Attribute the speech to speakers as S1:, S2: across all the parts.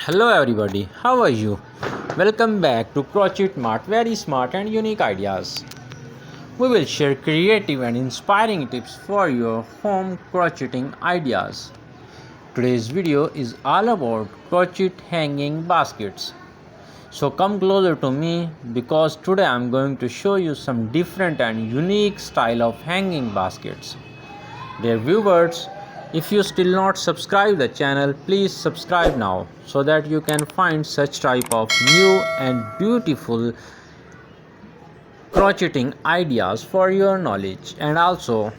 S1: Hello everybody, how are you? Welcome back to Crochet Mart, very smart and unique ideas. We will share creative and inspiring tips for your home crocheting ideas. Today's video is all about crochet hanging baskets. So come closer to me because today I am going to show you some different and unique style of hanging baskets. Dear viewers, if you still not subscribe the channel, please subscribe now so that you can find such type of new and beautiful crocheting ideas for your knowledge. And also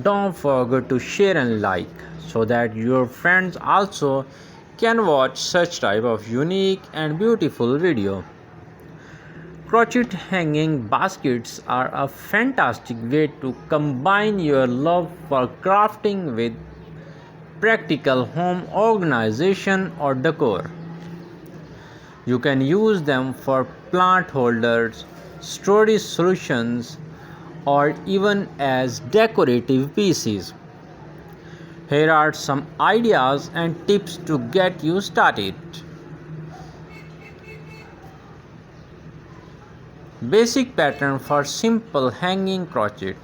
S1: don't forget to share and like so that your friends also can watch such type of unique and beautiful video. Crochet hanging baskets are a fantastic way to combine your love for crafting with practical home organization or decor. You can use them for plant holders, storage solutions, or even as decorative pieces. Here are some ideas and tips to get you started. Basic pattern for simple hanging crochet.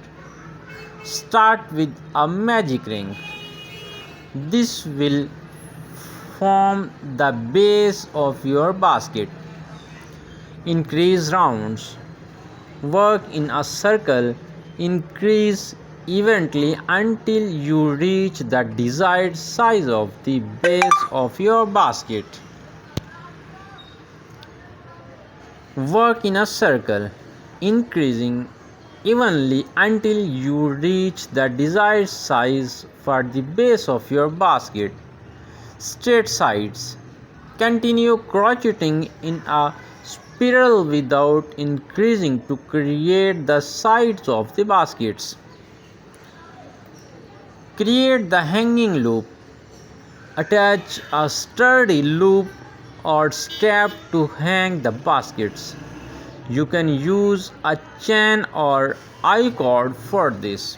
S1: Start with a magic ring. This will form the base of your basket. Increase rounds. Work in a circle. Increase evenly until you reach the desired size of the base of your basket. Work in a circle, increasing evenly until you reach the desired size for the base of your basket. Straight sides. Continue crocheting in a spiral without increasing to create the sides of the baskets. Create the hanging loop. Attach a sturdy loop or strap to hang the baskets. You can use a chain or I-cord for this.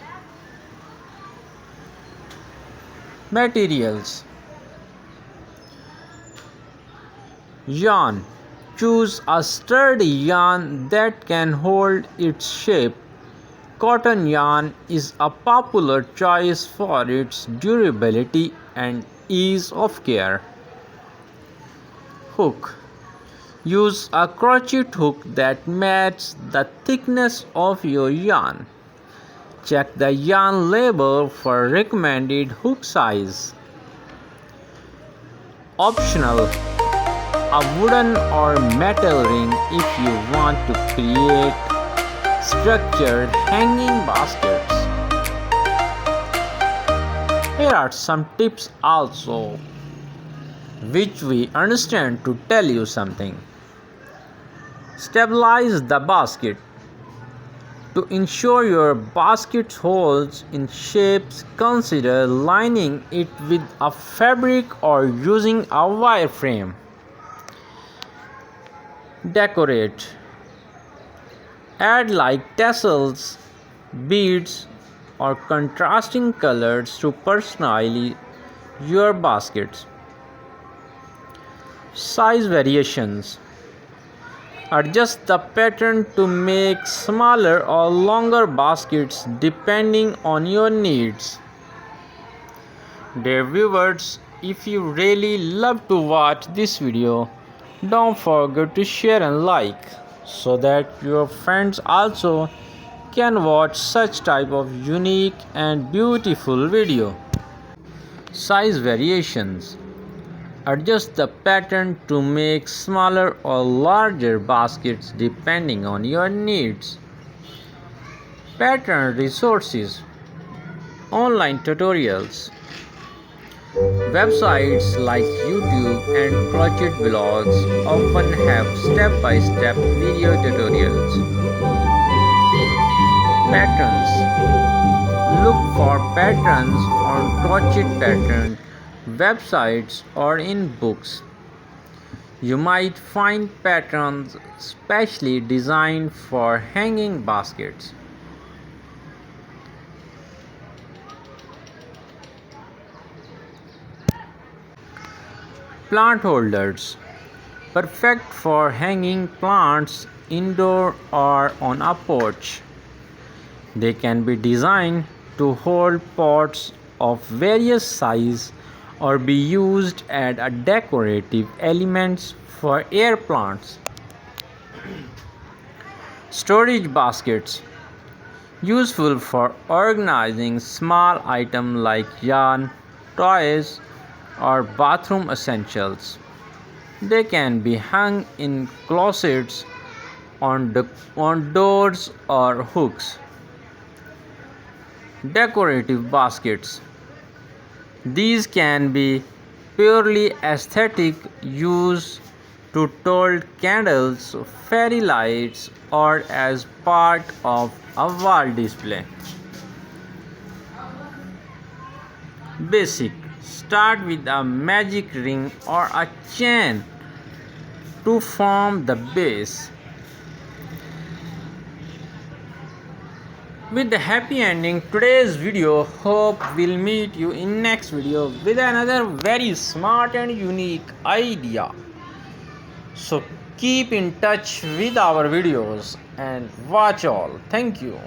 S1: Materials. Yarn. Choose a sturdy yarn that can hold its shape. Cotton yarn is a popular choice for its durability and ease of care. Hook. Use a crochet hook that matches the thickness of your yarn. Check the yarn label for recommended hook size. Optional, a wooden or metal ring if you want to create structured hanging baskets. Here are some tips also which we understand to tell you something. Stabilize the basket. To ensure your basket holds in shapes, consider lining it with a fabric or using a wireframe. Decorate. Add like tassels, beads, or contrasting colors to personalize your baskets. Size variations. Adjust the pattern to make smaller or longer baskets depending on your needs. Dear viewers, if you really love to watch this video, don't forget to share and like so that your friends also can watch such type of unique and beautiful video. Size variations. Adjust the pattern to make smaller or larger baskets depending on your needs. Pattern resources. Online tutorials. Websites like YouTube and crochet blogs often have step-by-step video tutorials. Patterns. Look for patterns on crochet pattern websites or in books. You might find patterns specially designed for hanging baskets. Plant holders, perfect for hanging plants indoor or on a porch. They can be designed to hold pots of various size or be used as a decorative elements for air plants. Storage baskets, useful for organizing small items like yarn, toys, or bathroom essentials. They can be hung in closets, on doors, or hooks. Decorative baskets. These can be purely aesthetic, used to hold candles, fairy lights, or as part of a wall display. Basic. Start with a magic ring or a chain to form the base. With the happy ending today's video, hope we'll meet you in next video with another very smart and unique idea. So keep in touch with our videos and watch all. Thank you.